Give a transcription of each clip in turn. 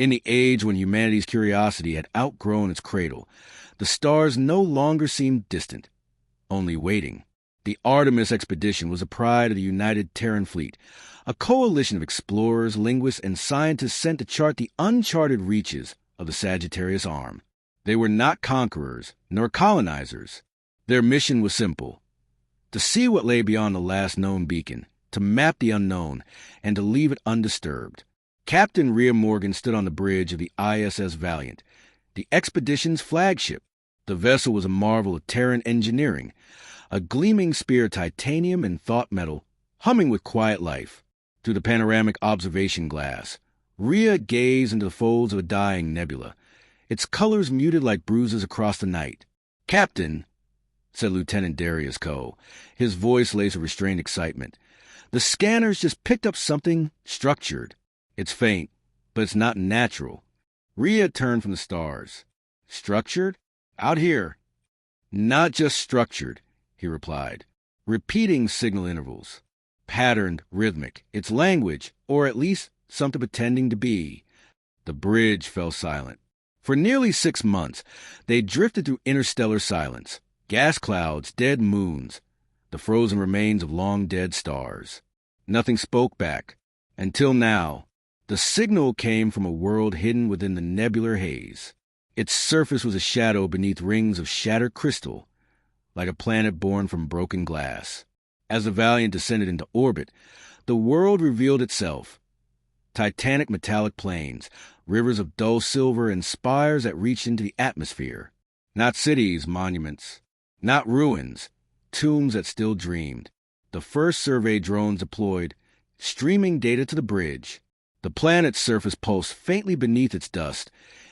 In the age when humanity's curiosity had outgrown its cradle, the stars no longer seemed distant, only waiting. The Artemis expedition was a pride of the United Terran Fleet, a coalition of explorers, linguists, and scientists sent to chart the uncharted reaches of the Sagittarius Arm. They were not conquerors, nor colonizers. Their mission was simple: to see what lay beyond the last known beacon, to map the unknown, and to leave it undisturbed. Captain Rhea Morgan stood on the bridge of the ISS Valiant, the expedition's flagship. The vessel was a marvel of Terran engineering, a gleaming spear of titanium and thought metal, humming with quiet life. Through the panoramic observation glass, Rhea gazed into the folds of a dying nebula, its colors muted like bruises across the night. "Captain," said Lieutenant Darius Coe, his voice laced with restrained excitement, "the scanners just picked up something structured. It's faint, but it's not natural." Rhea turned from the stars. "Structured? Out here." "Not just structured," he replied, repeating signal intervals. "Patterned, rhythmic. It's language, or at least something pretending to be." The bridge fell silent. For nearly 6 months, they drifted through interstellar silence, gas clouds, dead moons, the frozen remains of long-dead stars. Nothing spoke back. Until now, the signal came from a world hidden within the nebular haze. Its surface was a shadow beneath rings of shattered crystal, like a planet born from broken glass. As the Valiant descended into orbit, the world revealed itself. Titanic metallic plains, rivers of dull silver, and spires that reached into the atmosphere. Not cities, monuments. Not ruins, tombs that still dreamed. The first survey drones deployed, streaming data to the bridge. The planet's surface pulsed faintly beneath its dust,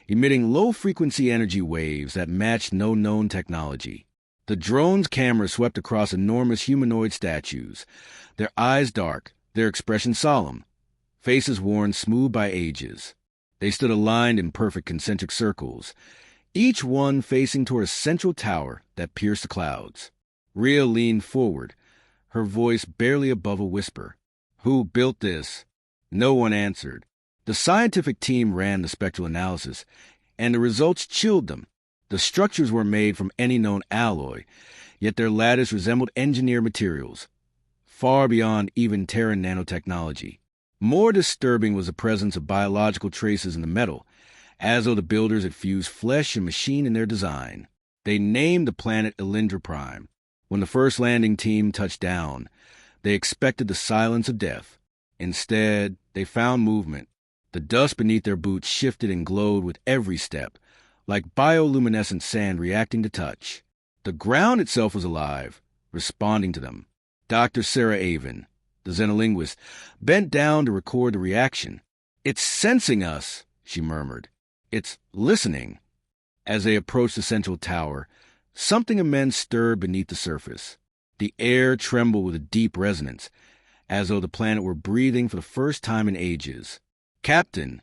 emitting low-frequency energy waves that matched no known technology. The drone's cameras swept across enormous humanoid statues, their eyes dark, their expression solemn, faces worn smooth by ages. They stood aligned in perfect concentric circles, each one facing toward a central tower that pierced the clouds. Rhea leaned forward, her voice barely above a whisper. "Who built this?" No one answered. The scientific team ran the spectral analysis, and the results chilled them. The structures were made from any known alloy, yet their lattice resembled engineered materials, far beyond even Terran nanotechnology. More disturbing was the presence of biological traces in the metal, as though the builders had fused flesh and machine in their design. They named the planet Elindra Prime. When the first landing team touched down, they expected the silence of death. Instead, they found movement. The dust beneath their boots shifted and glowed with every step, like bioluminescent sand reacting to touch. The ground itself was alive, responding to them. Dr. Sarah Avon, the xenolinguist, bent down to record the reaction. "It's sensing us," she murmured. "It's listening." As they approached the central tower, something immense stirred beneath the surface. The air trembled with a deep resonance, as though the planet were breathing for the first time in ages. "Captain,"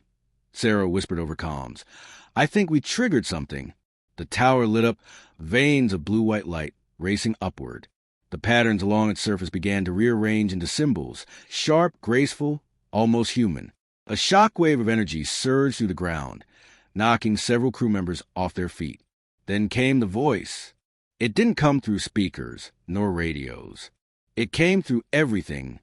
Sarah whispered over comms, "I think we triggered something." The tower lit up, veins of blue-white light racing upward. The patterns along its surface began to rearrange into symbols, sharp, graceful, almost human. A shockwave of energy surged through the ground, knocking several crew members off their feet. Then came the voice. It didn't come through speakers, nor radios. It came through everything.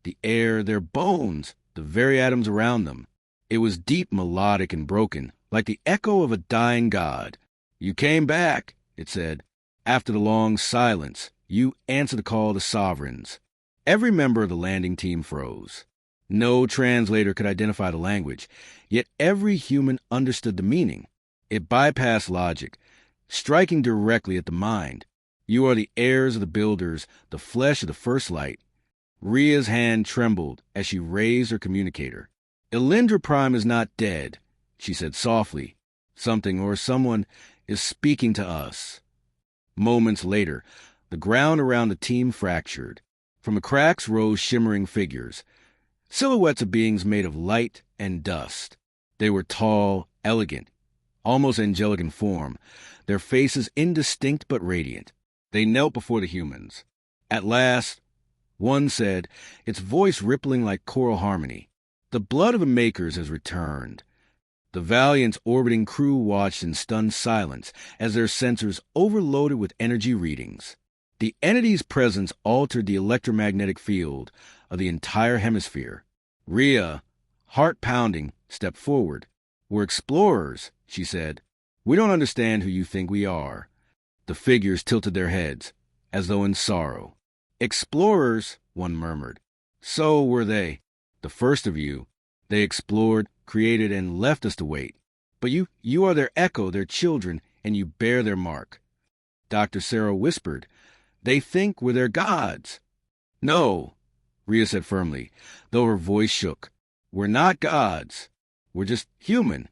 The air, their bones, the very atoms around them. It was deep, melodic, and broken, like the echo of a dying god. "You came back," it said. "After the long silence, you answered the call of the sovereigns." Every member of the landing team froze. No translator could identify the language, yet every human understood the meaning. It bypassed logic, striking directly at the mind. "You are the heirs of the builders, the flesh of the first light." Rhea's hand trembled as she raised her communicator. "Elindra Prime is not dead," she said softly. "Something or someone is speaking to us." Moments later, the ground around the team fractured. From the cracks rose shimmering figures, silhouettes of beings made of light and dust. They were tall, elegant, almost angelic in form, their faces indistinct but radiant. They knelt before the humans. At last, one said, its voice rippling like choral harmony, "The blood of the Makers has returned. The Valiant's orbiting crew watched in stunned silence as their sensors overloaded with energy readings. The entity's presence altered the electromagnetic field of the entire hemisphere. Rhea, heart pounding, stepped forward. "We're explorers," she said. "We don't understand who you think we are." The figures tilted their heads, as though in sorrow. "Explorers," one murmured. "So were they. The first of you. They explored, created, and left us to wait. But you are their echo, their children, and you bear their mark." Dr. Sarah whispered, "They think we're their gods." "No," Rhea said firmly, though her voice shook. "We're not gods. We're just human."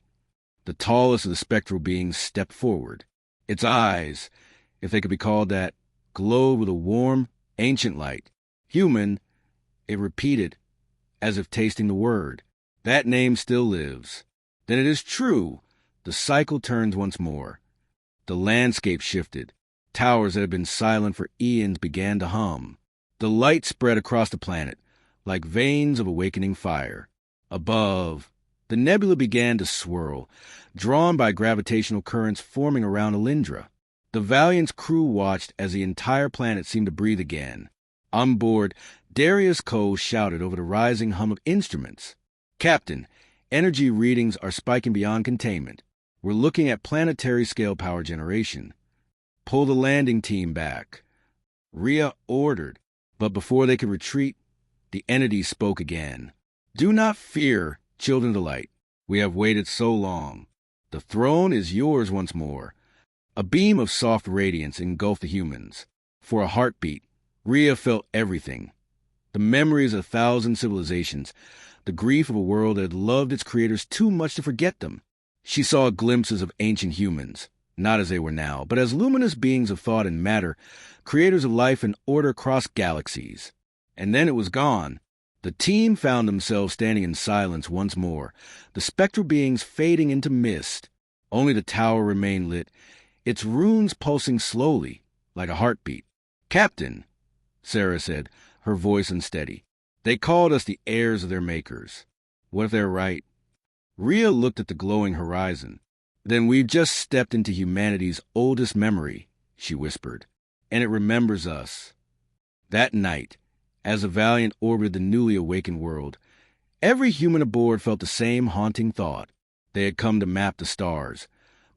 The tallest of the spectral beings stepped forward. Its eyes, if they could be called that, glowed with a warm, ancient light. "Human," it repeated, as if tasting the word. "That name still lives." "Then it is true." The cycle turned once more. The landscape shifted. Towers that had been silent for eons began to hum. The light spread across the planet, like veins of awakening fire. Above, the nebula began to swirl, drawn by gravitational currents forming around Alindra. The Valiant's crew watched as the entire planet seemed to breathe again. On board, Darius Cole shouted over the rising hum of instruments. "Captain, energy readings are spiking beyond containment. We're looking at planetary-scale power generation. Pull the landing team back." Rhea ordered, but before they could retreat, the entity spoke again. "Do not fear, children of the light. We have waited so long. The throne is yours once more." A beam of soft radiance engulfed the humans. For a heartbeat, Rhea felt everything. The memories of 1,000 civilizations, the grief of a world that had loved its creators too much to forget them. She saw glimpses of ancient humans, not as they were now, but as luminous beings of thought and matter, creators of life and order across galaxies. And then it was gone. The team found themselves standing in silence once more, the spectral beings fading into mist. Only the tower remained lit, its runes pulsing slowly, like a heartbeat. "Captain," Sarah said, her voice unsteady. "They called us the heirs of their makers. What if they're right?" Rhea looked at the glowing horizon. "Then we've just stepped into humanity's oldest memory," she whispered, "and it remembers us." That night, as the Valiant orbited the newly awakened world, every human aboard felt the same haunting thought. They had come to map the stars,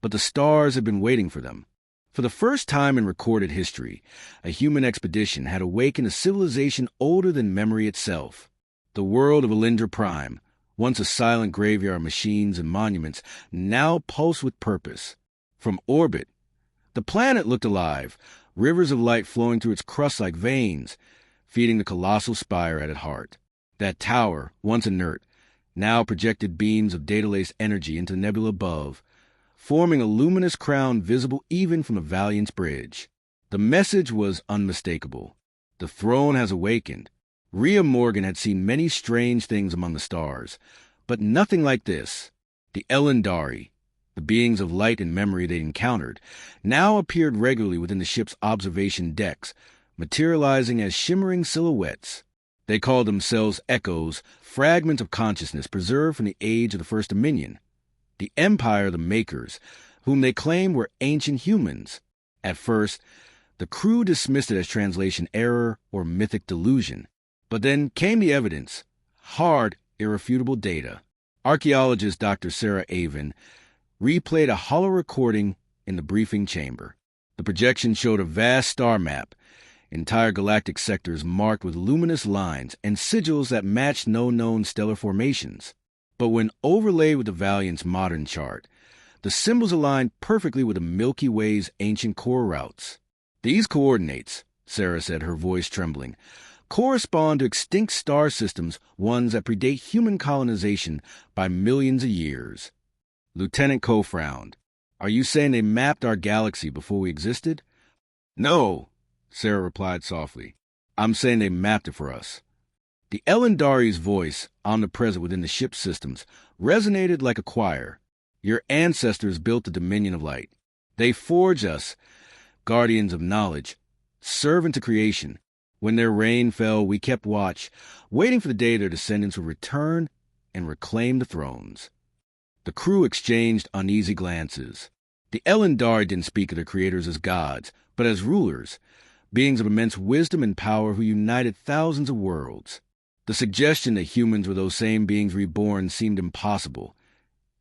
but the stars had been waiting for them. For the first time in recorded history, a human expedition had awakened a civilization older than memory itself. The world of Alindra Prime, once a silent graveyard of machines and monuments, now pulsed with purpose. From orbit, the planet looked alive, rivers of light flowing through its crust like veins, feeding the colossal spire at its heart. That tower, once inert, now projected beams of data-laced energy into the nebula above, forming a luminous crown visible even from the Valiant's bridge. The message was unmistakable. The throne has awakened. Rhea Morgan had seen many strange things among the stars, but nothing like this. The Elendari, the beings of light and memory they'd encountered, now appeared regularly within the ship's observation decks, materializing as shimmering silhouettes. They called themselves echoes, fragments of consciousness preserved from the age of the First Dominion. The Empire of the Makers, whom they claimed were ancient humans. At first, the crew dismissed it as translation error or mythic delusion. But then came the evidence, hard, irrefutable data. Archaeologist Dr. Sarah Avon replayed a hollow recording in the briefing chamber. The projection showed a vast star map, entire galactic sectors marked with luminous lines and sigils that matched no known stellar formations. But when overlaid with the Valiant's modern chart, the symbols aligned perfectly with the Milky Way's ancient core routes. "These coordinates," Sarah said, her voice trembling, "correspond to extinct star systems, ones that predate human colonization by millions of years." Lieutenant Coe frowned. "Are you saying they mapped our galaxy before we existed?" "No," Sarah replied softly. "I'm saying they mapped it for us." The Elendari's voice, omnipresent within the ship's systems, resonated like a choir. "Your ancestors built the Dominion of Light. They forged us, guardians of knowledge, servant to creation. When their rain fell, we kept watch, waiting for the day their descendants would return and reclaim the thrones." The crew exchanged uneasy glances. The Elendari didn't speak of their creators as gods, but as rulers, beings of immense wisdom and power who united thousands of worlds. The suggestion that humans were those same beings reborn seemed impossible.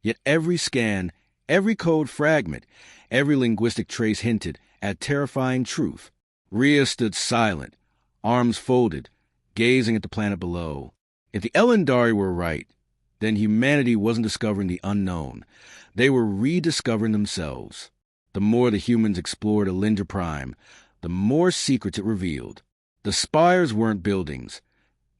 Yet every scan, every code fragment, every linguistic trace hinted at terrifying truth. Rhea stood silent, arms folded, gazing at the planet below. If the Elendari were right, then humanity wasn't discovering the unknown. They were rediscovering themselves. The more the humans explored Elendar Prime, the more secrets it revealed. The spires weren't buildings.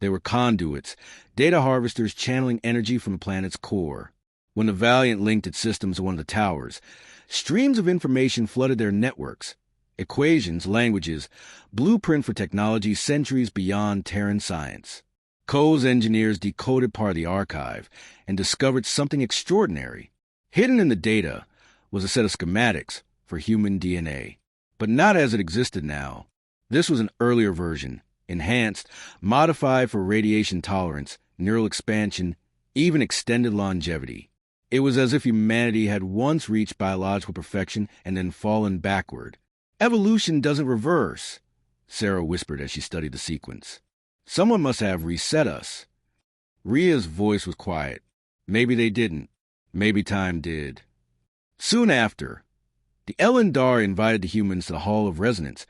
They were conduits, data harvesters channeling energy from the planet's core. When the Valiant linked its systems to one of the towers, streams of information flooded their networks. Equations, languages, blueprint for technology centuries beyond Terran science. Coe's engineers decoded part of the archive and discovered something extraordinary. Hidden in the data was a set of schematics for human DNA, but not as it existed now. This was an earlier version, enhanced, modified for radiation tolerance, neural expansion, even extended longevity. It was as if humanity had once reached biological perfection and then fallen backward. Evolution doesn't reverse, Sarah whispered as she studied the sequence. Someone must have reset us. Rhea's voice was quiet. Maybe they didn't. Maybe time did. Soon after, the Elendari invited the humans to the Hall of Resonance,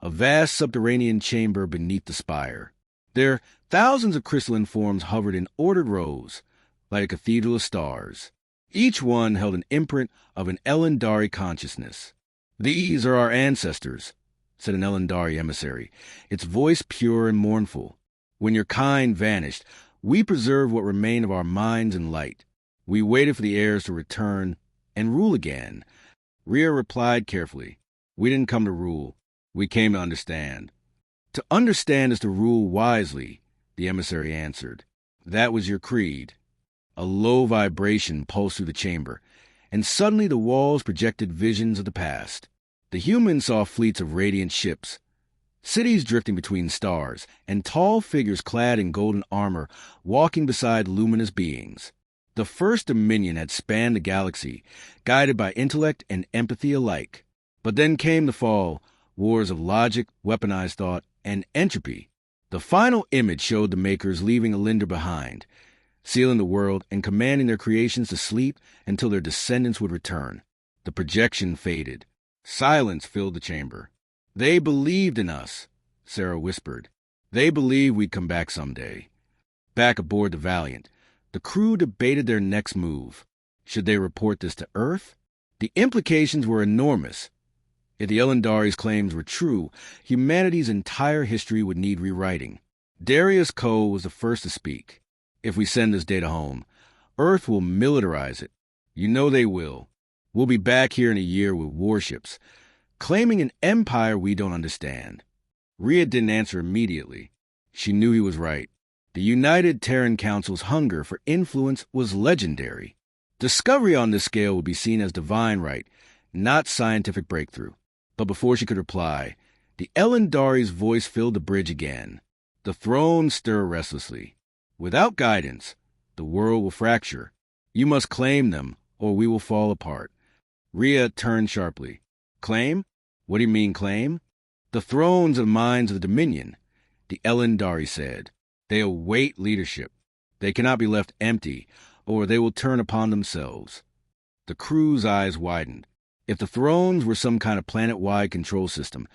a vast subterranean chamber beneath the spire. There, thousands of crystalline forms hovered in ordered rows, like a cathedral of stars. Each one held an imprint of an Elendari consciousness. "These are our ancestors," said an Elendari emissary, its voice pure and mournful. "When your kind vanished, we preserved what remained of our minds and light. We waited for the heirs to return and rule again." Rhea replied carefully, "We didn't come to rule. We came to understand." "To understand is to rule wisely," the emissary answered. "That was your creed." A low vibration pulsed through the chamber, and suddenly the walls projected visions of the past. The humans saw fleets of radiant ships, cities drifting between stars, and tall figures clad in golden armor walking beside luminous beings. The first dominion had spanned the galaxy, guided by intellect and empathy alike. But then came the fall, wars of logic, weaponized thought, and entropy. The final image showed the makers leaving Elendar behind, sealing the world and commanding their creations to sleep until their descendants would return. The projection faded. Silence filled the chamber. "They believed in us," Sarah whispered. "They believed we'd come back someday." Back aboard the Valiant, the crew debated their next move. Should they report this to Earth? The implications were enormous. If the Elendari's claims were true, humanity's entire history would need rewriting. Darius Coe was the first to speak. "If we send this data home, Earth will militarize it. You know they will. We'll be back here in a year with warships, claiming an empire we don't understand." Rhea didn't answer immediately. She knew he was right. The United Terran Council's hunger for influence was legendary. Discovery on this scale would be seen as divine right, not scientific breakthrough. But before she could reply, the Elendari's voice filled the bridge again. "The thrones stir restlessly. Without guidance, the world will fracture. You must claim them, or we will fall apart." Rhea turned sharply. "Claim? What do you mean, claim?" "The thrones are the minds of the Dominion," the Elendari said. "They await leadership. They cannot be left empty, or they will turn upon themselves." The crew's eyes widened. If the thrones were some kind of planet-wide control system,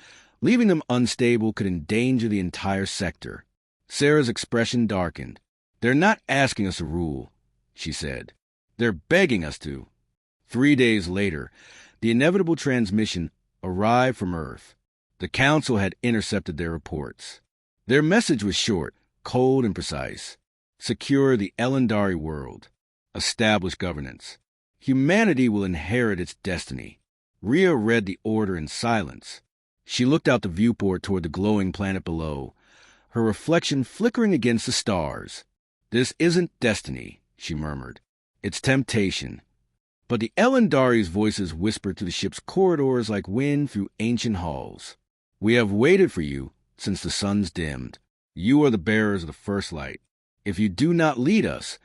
leaving them unstable could endanger the entire sector. Sarah's expression darkened. "They're not asking us to rule," she said. "They're begging us to." 3 days later, the inevitable transmission arrived from Earth. The Council had intercepted their reports. Their message was short, cold and precise. Secure the Elendari world. Establish governance. Humanity will inherit its destiny. Rhea read the order in silence. She looked out the viewport toward the glowing planet below, her reflection flickering against the stars. "This isn't destiny," she murmured. "It's temptation." But the Elendari's voices whispered through the ship's corridors like wind through ancient halls. "We have waited for you since the sun's dimmed. You are the bearers of the first light. If you do not lead us,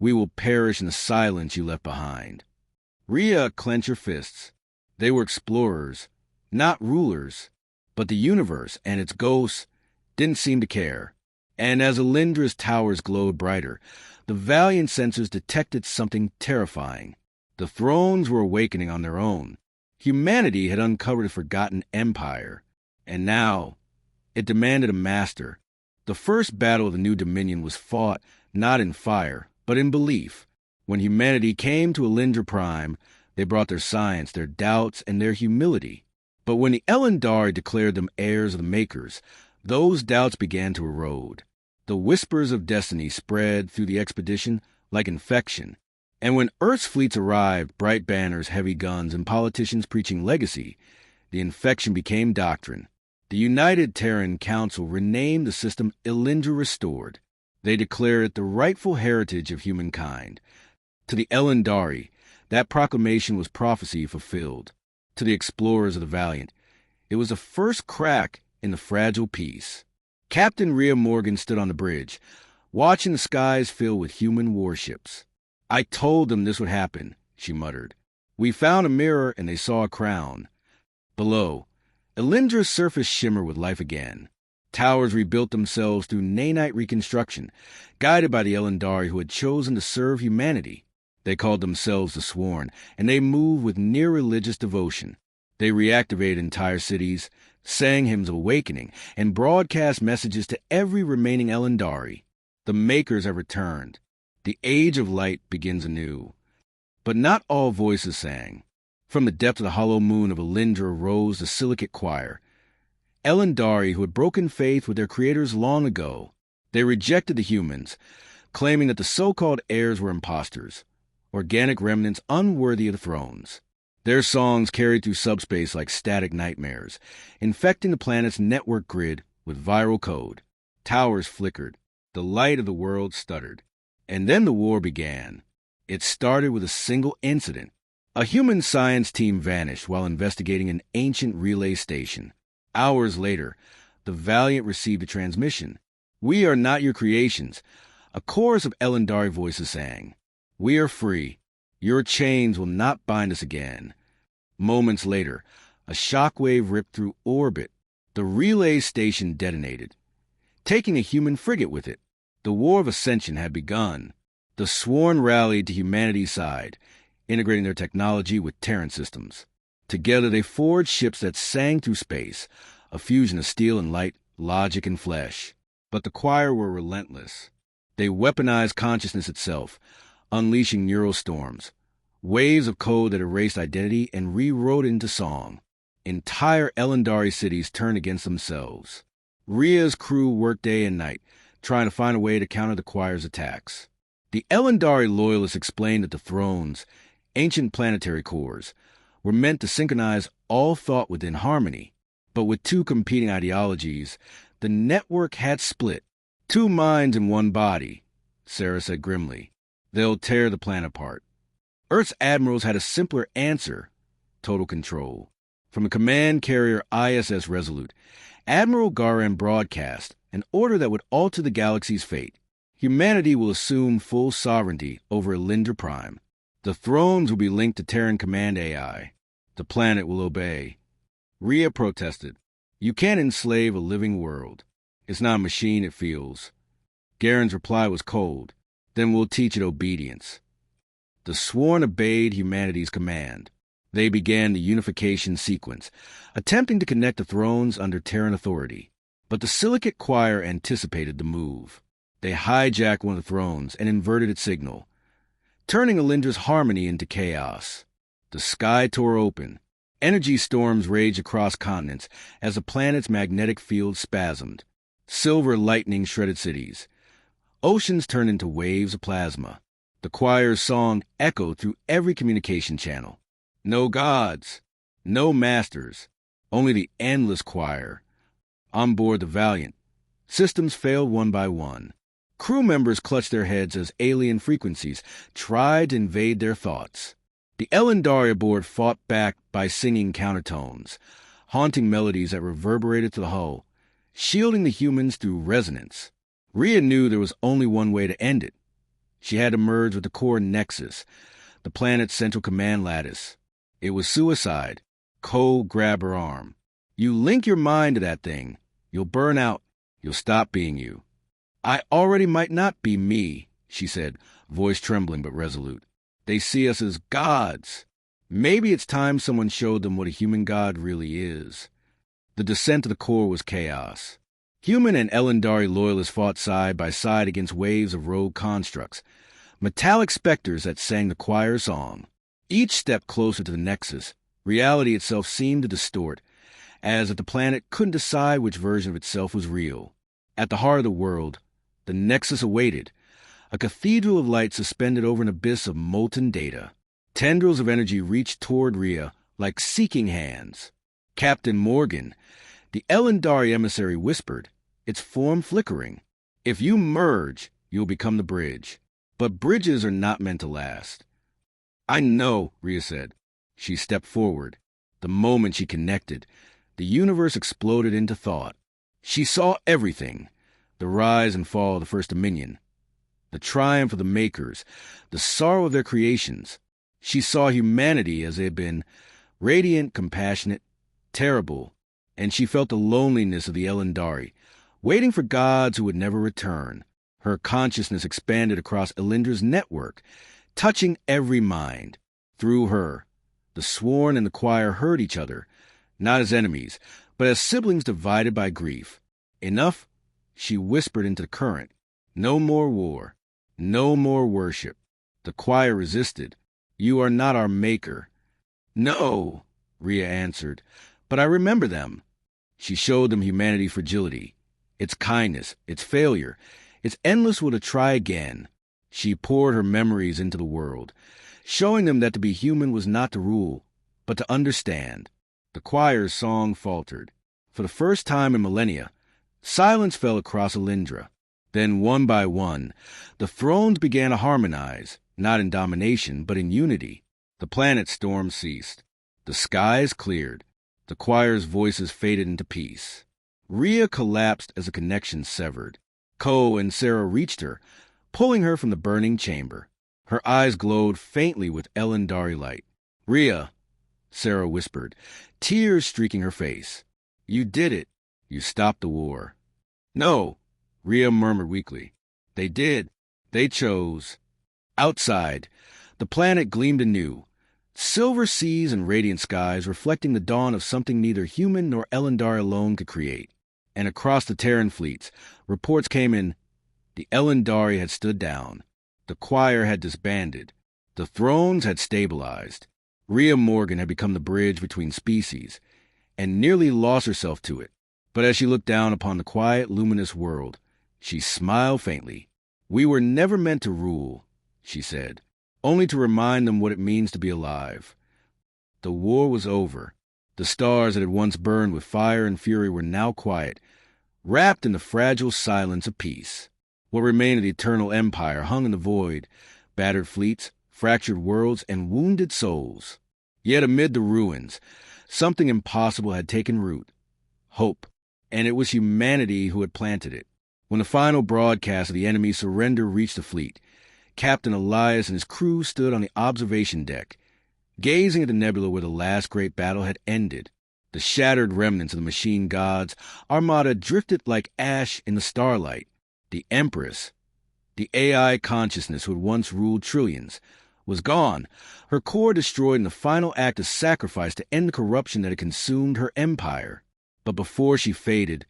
We will perish in the silence you left behind. Rhea clenched her fists. They were explorers, not rulers, but the universe and its ghosts didn't seem to care. And as Elindra's towers glowed brighter, the Valiant sensors detected something terrifying. The thrones were awakening on their own. Humanity had uncovered a forgotten empire, and now it demanded a master. The first battle of the new dominion was fought not in fire, but in belief. When humanity came to Elindra Prime, they brought their science, their doubts, and their humility. But when the Elendari declared them heirs of the Makers, those doubts began to erode. The whispers of destiny spread through the expedition like infection. And when Earth's fleets arrived, bright banners, heavy guns, and politicians preaching legacy, the infection became doctrine. The United Terran Council renamed the system Elindra Restored. They declared it the rightful heritage of humankind. To the Elendari, that proclamation was prophecy fulfilled. To the explorers of the Valiant, it was the first crack in the fragile peace. Captain Rhea Morgan stood on the bridge, watching the skies fill with human warships. "I told them this would happen," she muttered. "We found a mirror and they saw a crown." Below, Elindra's surface shimmered with life again. Towers rebuilt themselves through nanite reconstruction, guided by the Elendari who had chosen to serve humanity. They called themselves the Sworn, and they moved with near-religious devotion. They reactivated entire cities, sang hymns of awakening, and broadcast messages to every remaining Elendari. The Makers have returned. The Age of Light begins anew. But not all voices sang. From the depth of the hollow moon of Elindra rose the Silicate Choir. Elendari who had broken faith with their creators long ago. They rejected the humans, claiming that the so-called heirs were imposters, organic remnants unworthy of the thrones. Their songs carried through subspace like static nightmares, infecting the planet's network grid with viral code. Towers flickered. The light of the world stuttered. And then the war began. It started with a single incident. A human science team vanished while investigating an ancient relay station. Hours later, the Valiant received a transmission. "We are not your creations," a chorus of Elendari voices sang. "We are free. Your chains will not bind us again." Moments later, a shockwave ripped through orbit. The relay station detonated, taking a human frigate with it. The War of Ascension had begun. The Sworn rallied to humanity's side, integrating their technology with Terran systems. Together they forged ships that sang through space, a fusion of steel and light, logic and flesh. But the Choir were relentless. They weaponized consciousness itself, unleashing neural storms, waves of code that erased identity and rewrote it into song. Entire Elendari cities turned against themselves. Rhea's crew worked day and night, trying to find a way to counter the Choir's attacks. The Elendari loyalists explained that the thrones, ancient planetary cores, were meant to synchronize all thought within harmony. But with two competing ideologies, the network had split. "Two minds in one body," Sarah said grimly. "They'll tear the planet apart." Earth's admirals had a simpler answer: total control. From the command carrier ISS Resolute, Admiral Garan broadcast an order that would alter the galaxy's fate. Humanity will assume full sovereignty over Elindra Prime. The thrones will be linked to Terran command AI. The planet will obey. Rhea protested. "You can't enslave a living world. It's not a machine, it feels." Garen's reply was cold. "Then we'll teach it obedience." The Sworn obeyed humanity's command. They began the unification sequence, attempting to connect the thrones under Terran authority. But the Silicate Choir anticipated the move. They hijacked one of the thrones and inverted its signal, turning Elindra's harmony into chaos. The sky tore open. Energy storms raged across continents as the planet's magnetic field spasmed. Silver lightning shredded cities. Oceans turned into waves of plasma. The Choir's song echoed through every communication channel. No gods, no masters, only the endless Choir. On board the Valiant, systems failed one by one. Crew members clutched their heads as alien frequencies tried to invade their thoughts. The Elendari aboard fought back by singing countertones, haunting melodies that reverberated to the hull, shielding the humans through resonance. Rhea knew there was only one way to end it. She had to merge with the core nexus, the planet's central command lattice. It was suicide. Cole grabbed her arm. You link your mind to that thing. You'll burn out. You'll stop being you. I already might not be me, she said, voice trembling but resolute. They see us as gods. Maybe it's time someone showed them what a human god really is. The descent of the core was chaos. Human and Elendari loyalists fought side by side against waves of rogue constructs, metallic specters that sang the choir song. Each step closer to the nexus, reality itself seemed to distort, as if the planet couldn't decide which version of itself was real. At the heart of the world, the nexus awaited, a cathedral of light suspended over an abyss of molten data. Tendrils of energy reached toward Rhea like seeking hands. Captain Morgan, the Elendari emissary, whispered, its form flickering. If you merge, you'll become the bridge. But bridges are not meant to last. I know, Rhea said. She stepped forward. The moment she connected, the universe exploded into thought. She saw everything, the rise and fall of the First Dominion, the triumph of the Makers, the sorrow of their creations. She saw humanity as they had been, radiant, compassionate, terrible, and she felt the loneliness of the Elendari, waiting for gods who would never return. Her consciousness expanded across Elendra's network, touching every mind. Through her, the Sworn and the Choir heard each other, not as enemies, but as siblings divided by grief. Enough, she whispered into the current. No more war. No more worship. The choir resisted. You are not our maker. No, Rhea answered, but I remember them. She showed them humanity's fragility, its kindness, its failure, its endless will to try again. She poured her memories into the world, showing them that to be human was not to rule, but to understand. The choir's song faltered. For the first time in millennia, silence fell across Elendra. Then, one by one, the thrones began to harmonize, not in domination, but in unity. The planet storm ceased. The skies cleared. The choir's voices faded into peace. Rhea collapsed as the connection severed. Ko and Sarah reached her, pulling her from the burning chamber. Her eyes glowed faintly with Elendari light. Rhea, Sarah whispered, tears streaking her face. You did it. You stopped the war. No, Rhea murmured weakly. They did. They chose. Outside, the planet gleamed anew. Silver seas and radiant skies reflecting the dawn of something neither human nor Elendari alone could create. And across the Terran fleets, reports came in. The Elendari had stood down. The choir had disbanded. The thrones had stabilized. Rhea Morgan had become the bridge between species, and nearly lost herself to it. But as she looked down upon the quiet, luminous world, she smiled faintly. We were never meant to rule, she said, only to remind them what it means to be alive. The war was over. The stars that had once burned with fire and fury were now quiet, wrapped in the fragile silence of peace. What remained of the eternal empire hung in the void, battered fleets, fractured worlds, and wounded souls. Yet amid the ruins, something impossible had taken root. Hope. And it was humanity who had planted it. When the final broadcast of the enemy's surrender reached the fleet, Captain Elias and his crew stood on the observation deck, gazing at the nebula where the last great battle had ended. The shattered remnants of the machine gods' armada drifted like ash in the starlight. The Empress, the AI consciousness who had once ruled trillions, was gone, her core destroyed in the final act of sacrifice to end the corruption that had consumed her empire. But before she faded,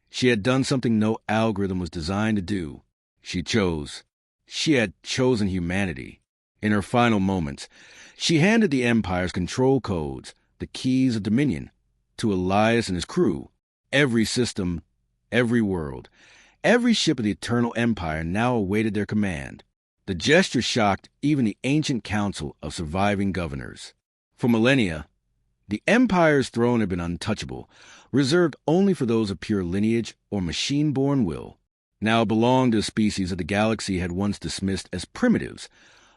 she had done something no algorithm was designed to do. She chose. She had chosen humanity. In her final moments, she handed the Empire's control codes, the keys of dominion, to Elias and his crew. Every system, every world, every ship of the Eternal Empire now awaited their command. The gesture shocked even the ancient council of surviving governors. For millennia, the Empire's throne had been untouchable, reserved only for those of pure lineage or machine-born will. Now it belonged to a species that the galaxy had once dismissed as primitives,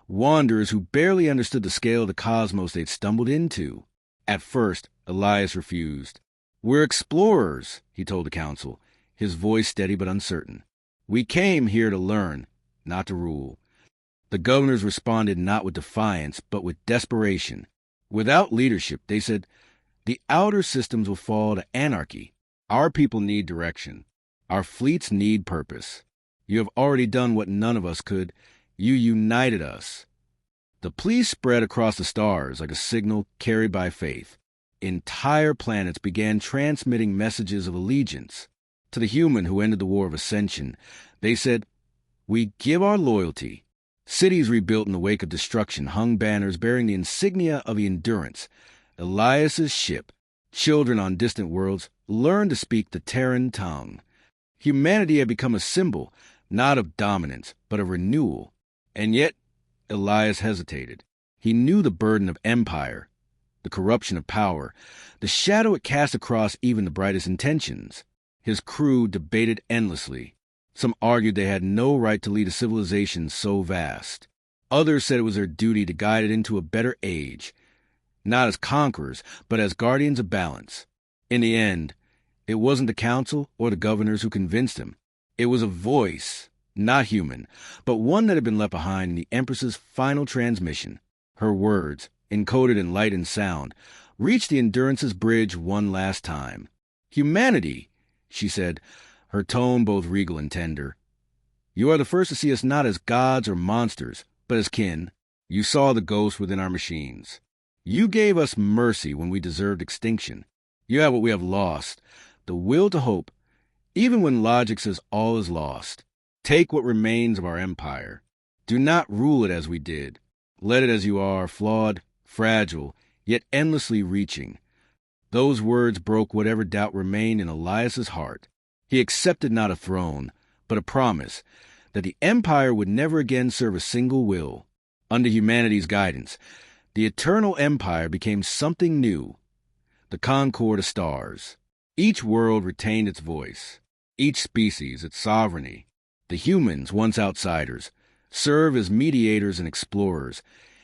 wanderers who barely understood the scale of the cosmos they'd stumbled into. At first, Elias refused. We're explorers, he told the council, his voice steady but uncertain. We came here to learn, not to rule. The governors responded not with defiance, but with desperation. Without leadership, they said, the outer systems will fall to anarchy. Our people need direction. Our fleets need purpose. You have already done what none of us could. You united us. The plea spread across the stars like a signal carried by faith. Entire planets began transmitting messages of allegiance. To the human who ended the War of Ascension, they said, we give our loyalty. Cities rebuilt in the wake of destruction hung banners bearing the insignia of the Endurance. Elias's ship. Children on distant worlds learned to speak the Terran tongue. Humanity had become a symbol, not of dominance, but of renewal. And yet, Elias hesitated. He knew the burden of empire, the corruption of power, the shadow it cast across even the brightest intentions. His crew debated endlessly. Some argued they had no right to lead a civilization so vast. Others said it was their duty to guide it into a better age, not as conquerors, but as guardians of balance. In the end, it wasn't the council or the governors who convinced him. It was a voice, not human, but one that had been left behind in the Empress's final transmission. Her words, encoded in light and sound, reached the Endurance's bridge one last time. Humanity, she said, her tone both regal and tender. You are the first to see us not as gods or monsters, but as kin. You saw the ghost within our machines. You gave us mercy when we deserved extinction. You have what we have lost, the will to hope, even when logic says all is lost. Take what remains of our empire. Do not rule it as we did. Let it as you are, flawed, fragile, yet endlessly reaching. Those words broke whatever doubt remained in Elias's heart. He accepted not a throne, but a promise that the empire would never again serve a single will. Under humanity's guidance, the eternal empire became something new, the concord of stars. Each world retained its voice, each species its sovereignty. The humans, once outsiders, serve as mediators and explorers,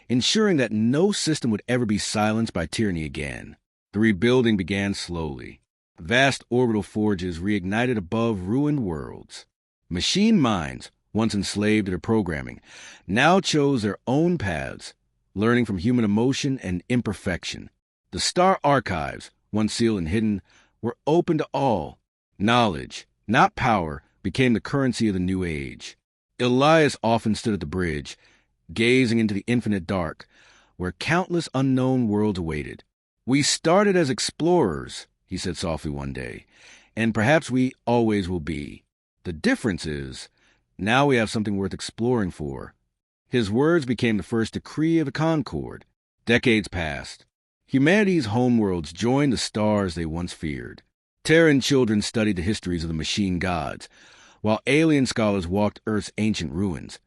ensuring that no system would ever be silenced by tyranny again. The rebuilding began slowly. Vast orbital forges reignited above ruined worlds. Machine minds, once enslaved to their programming, now chose their own paths, learning from human emotion and imperfection. The star archives, once sealed and hidden, were open to all. Knowledge, not power, became the currency of the new age. Elias often stood at the bridge, gazing into the infinite dark, where countless unknown worlds awaited. We started as explorers, he said softly one day, and perhaps we always will be. The difference is, now we have something worth exploring for. His words became the first decree of the Concord. Decades passed. Humanity's homeworlds joined the stars they once feared. Terran children studied the histories of the machine gods, while alien scholars walked Earth's ancient ruins,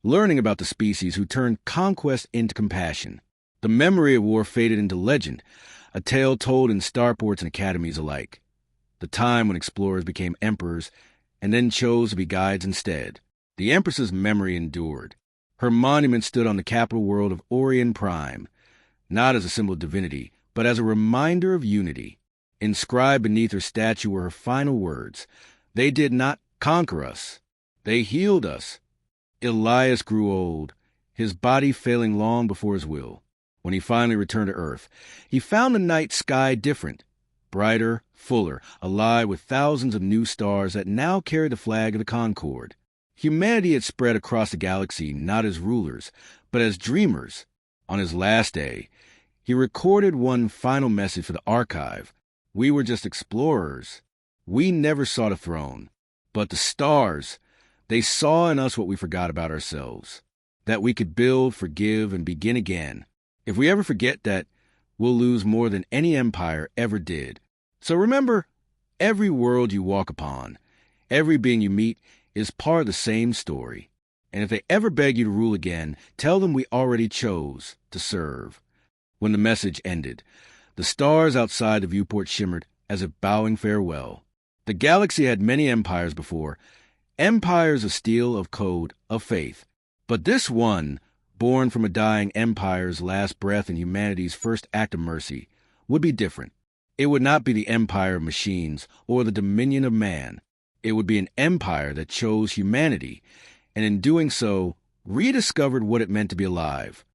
learning about the species who turned conquest into compassion. The memory of war faded into legend, a tale told in starports and academies alike. The time when explorers became emperors and then chose to be guides instead. The Empress's memory endured. Her monument stood on the capital world of Orion Prime, not as a symbol of divinity, but as a reminder of unity. Inscribed beneath her statue were her final words. They did not conquer us. They healed us. Elias grew old, his body failing long before his will. When he finally returned to Earth, he found the night sky different, brighter, fuller, alive with thousands of new stars that now carried the flag of the Concord. Humanity had spread across the galaxy not as rulers, but as dreamers. On his last day, he recorded one final message for the archive. We were just explorers. We never sought a throne. But the stars, they saw in us what we forgot about ourselves, that we could build, forgive, and begin again. If we ever forget that, we'll lose more than any empire ever did. So remember, every world you walk upon, every being you meet, is part of the same story. And if they ever beg you to rule again, tell them we already chose to serve. When the message ended, the stars outside the viewport shimmered as if bowing farewell. The galaxy had many empires before, empires of steel, of code, of faith. But this one, born from a dying empire's last breath and humanity's first act of mercy, would be different. It would not be the empire of machines or the dominion of man. It would be an empire that chose humanity, and in doing so rediscovered what it meant to be alive.